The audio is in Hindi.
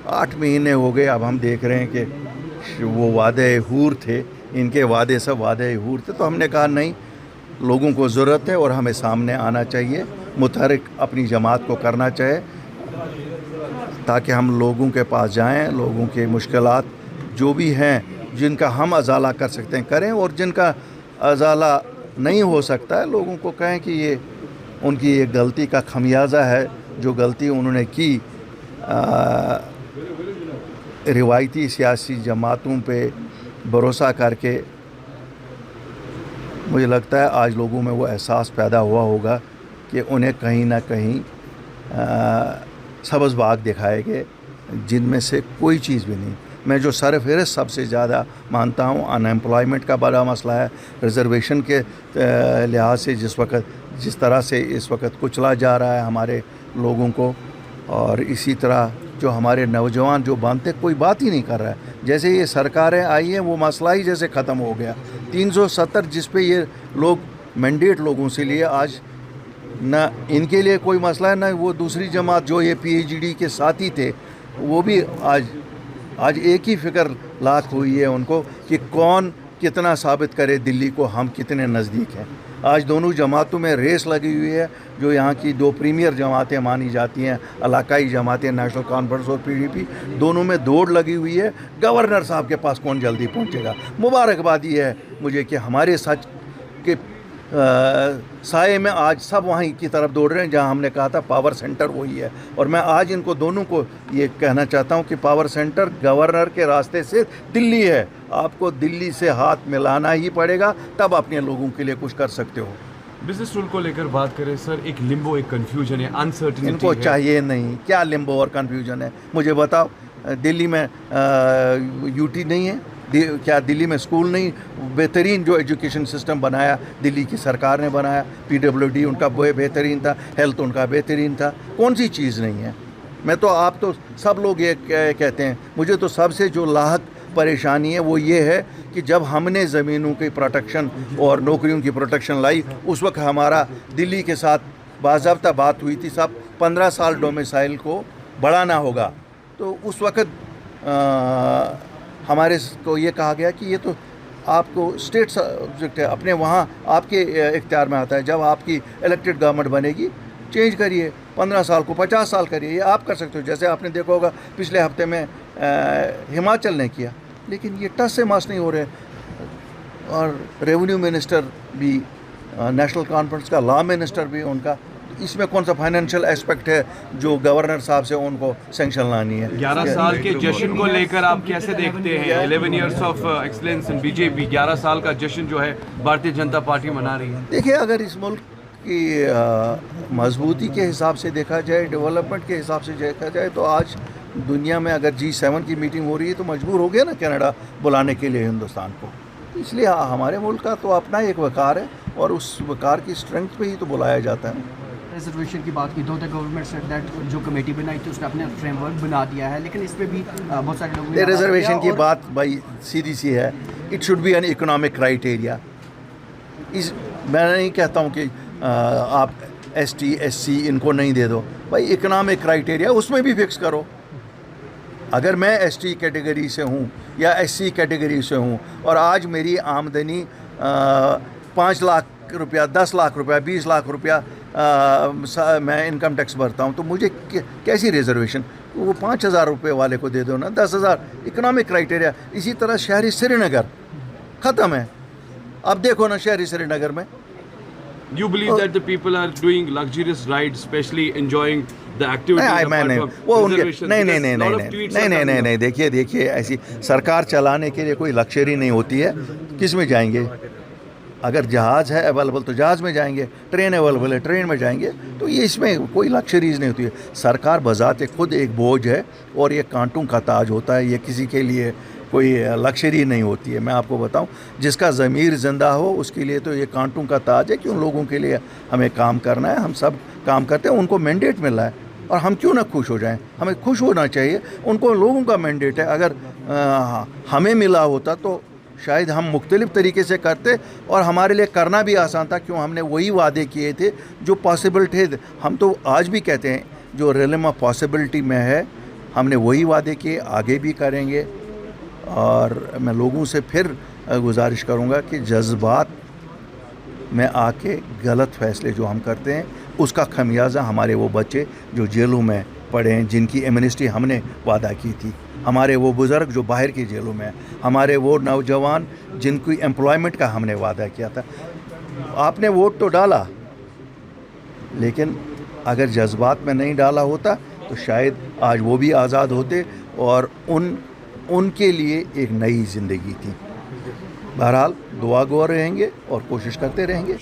8 महीने हो गए, अब हम देख रहे हैं कि वो वादे हूर थे, इनके वादे सब वादे हूर थे। तो हमने कहा नहीं, लोगों को ज़रूरत है और हमें सामने आना चाहिए, मुतहरिक अपनी जमात को करना चाहिए, ताकि हम लोगों के पास जाएं, लोगों के मुश्किलात जो भी हैं जिनका हम अजाला कर सकते हैं करें, और जिनका अजाला नहीं हो सकता है लोगों को कहें कि ये उनकी एक गलती का खमियाजा है, जो गलती उन्होंने की रिवायती सियासी जमातों पे भरोसा करके। मुझे लगता है आज लोगों में वो एहसास पैदा हुआ होगा कि उन्हें कहीं ना कहीं सब्ज़ बाग दिखाएंगे जिनमें से कोई चीज़ भी नहीं। मैं जो सरफहरिस्त सबसे ज़्यादा मानता हूँ, अनएम्प्लॉयमेंट का बड़ा मसला है, रिज़र्वेशन के लिहाज से जिस तरह से इस वक्त कुचला जा रहा है हमारे लोगों को, और इसी तरह जो हमारे नौजवान जो बनते कोई बात ही नहीं कर रहा है। जैसे ये सरकारें आई हैं वो मसला ही जैसे ख़त्म हो गया। 370 जिस पे ये लोग मैंडेट लोगों से लिए, आज न इनके लिए कोई मसला है, न वो दूसरी जमात जो ये PhD के साथी थे वो भी आज एक ही फ़िक्र लाख हुई है उनको कि कौन कितना साबित करे दिल्ली को हम कितने नज़दीक हैं। आज दोनों जमातों में रेस लगी हुई है। जो यहाँ की 2 प्रीमियर जमातें मानी जाती हैं, इलाकाई जमातें, नेशनल कॉन्फ्रेंस और PDP, दोनों में दौड़ लगी हुई है। गवर्नर साहब के पास कौन जल्दी पहुँचेगा। मुबारकबादी है मुझे कि हमारे सच के साए में आज सब वहीं की तरफ दौड़ रहे हैं जहां हमने कहा था पावर सेंटर वही है। और मैं आज इनको दोनों को ये कहना चाहता हूं कि पावर सेंटर गवर्नर के रास्ते से दिल्ली है। आपको दिल्ली से हाथ मिलाना ही पड़ेगा, तब अपने लोगों के लिए कुछ कर सकते हो। बिजनेस रूल को लेकर बात करें सर, एक लिम्बो, एक कंफ्यूजन है, अनसर्टेनिटी इनको है। चाहिए नहीं। क्या लिम्बो और कन्फ्यूजन है मुझे बताओ। दिल्ली में UT नहीं है? क्या दिल्ली में स्कूल नहीं? बेहतरीन जो एजुकेशन सिस्टम बनाया दिल्ली की सरकार ने बनाया, PWD उनका बेहतरीन था, हेल्थ उनका बेहतरीन था। कौन सी चीज़ नहीं है? मैं तो आप तो सब लोग ये कहते हैं। मुझे तो सबसे जो लाहक परेशानी है वो ये है कि जब हमने ज़मीनों की प्रोटेक्शन और नौकरियों की प्रोटेक्शन लाई, उस वक्त हमारा दिल्ली के साथ बाज़ाब्ता बात हुई थी, सब 15 साल डोमिसाइल को बढ़ाना होगा। तो उस वक्त हमारे को ये कहा गया कि ये तो आपको स्टेट सब्जेक्ट है, अपने वहाँ आपके इख्तियार में आता है। जब आपकी इलेक्टेड गवर्नमेंट बनेगी चेंज करिए, 15 साल को 50 साल करिए, ये आप कर सकते हो। जैसे आपने देखा होगा पिछले हफ्ते में हिमाचल ने किया, लेकिन ये टस से मस नहीं हो रहे। और रेवेन्यू मिनिस्टर भी नेशनल कॉन्फ्रेंस का, लॉ मिनिस्टर भी उनका, इसमें कौन सा फाइनेंशियल एस्पेक्ट है जो गवर्नर साहब से उनको सैंक्शन लानी है? 11 साल के जश्न को लेकर आप कैसे देखते हैं? 11 years of excellence in BJP, 11 साल का जश्न जो है भारतीय जनता पार्टी मना रही है। देखिए, अगर इस मुल्क की मजबूती के हिसाब से देखा जाए, डेवलपमेंट के हिसाब से देखा जाए, तो आज दुनिया में अगर G7 की मीटिंग हो रही है तो मजबूर हो गया ना कनाडा बुलाने के लिए हिंदुस्तान को। इसलिए हमारे मुल्क का तो अपना एक वकार है और उस वकार की स्ट्रेंथ पे ही तो बुलाया जाता है। रिजर्वेशन की बात की तो गवर्नमेंट सेड दैट जो कमेटी बनाई थी उसने अपने फ्रेमवर्क बना दिया है, लेकिन इस पे भी बहुत सारे लोगों ने रिजर्वेशन की बात भाई सीधी सी है। It should be an economic criteria. मैं नहीं कहता हूँ कि आप ST SC इनको नहीं दे दो, भाई इकोनॉमिक क्राइटेरिया उसमें भी फिक्स करो। अगर मैं ST कैटेगरी से हूँ या SC कैटेगरी से हूँ और आज मेरी आमदनी 5 लाख रुपया, 10 लाख रुपया, 20 लाख रुपया मैं इनकम टैक्स भरता हूँ, तो मुझे कैसी रिजर्वेशन? वो 5,000 रुपये वाले को दे दो ना, 10,000। Economic criteria. इसी तरह शहरी श्रीनगर ख़त्म है। अब देखो ना शहरी श्रीनगर में You believe that the people are doing luxurious rides, especially enjoying the activities वो उनके नहीं। देखिए ऐसी सरकार चलाने के लिए कोई लग्जरी नहीं होती है। किस में जाएंगे? अगर जहाज़ है अवेलेबल तो जहाज़ में जाएंगे, ट्रेन अवेलेबल है ट्रेन में जाएंगे। तो ये इसमें कोई लग्जरीज नहीं होती है। सरकार बज़ाते खुद एक बोझ है और ये कांटों का ताज होता है। ये किसी के लिए कोई लग्जरी नहीं होती है। मैं आपको बताऊं, जिसका ज़मीर ज़िंदा हो उसके लिए तो ये कांटों का ताज है कि उन लोगों के लिए हमें काम करना है। हम सब काम करते हैं, उनको मैंडेट मिला है और हम क्यों ना खुश हो जाएं? हमें खुश होना चाहिए। उनको लोगों का मैंडेट है। अगर हमें मिला होता तो शायद हम मुख्तलिफ़ तरीके से करते और हमारे लिए करना भी आसान था। क्यों? हमने वही वादे किए थे जो पॉसिबल थे। हम तो आज भी कहते हैं जो रिलम ऑफ पॉसिबिलिटी में है हमने वही वादे किए, आगे भी करेंगे। और मैं लोगों से फिर गुजारिश करूँगा कि जज्बात में आके गलत फ़ैसले जो हम करते हैं उसका खमियाजा हमारे वो बच्चे जो जेलों में पड़े हैं, जिनकी एमनेस्टी हमने वादा की थी, हमारे वो बुज़ुर्ग जो बाहर की जेलों में हैं, हमारे वो नौजवान जिनकी एम्प्लॉयमेंट का हमने वादा किया था। आपने वोट तो डाला, लेकिन अगर जज्बात में नहीं डाला होता तो शायद आज वो भी आज़ाद होते और उनके लिए एक नई ज़िंदगी थी। बहरहाल दुआ गो रहेंगे और कोशिश करते रहेंगे।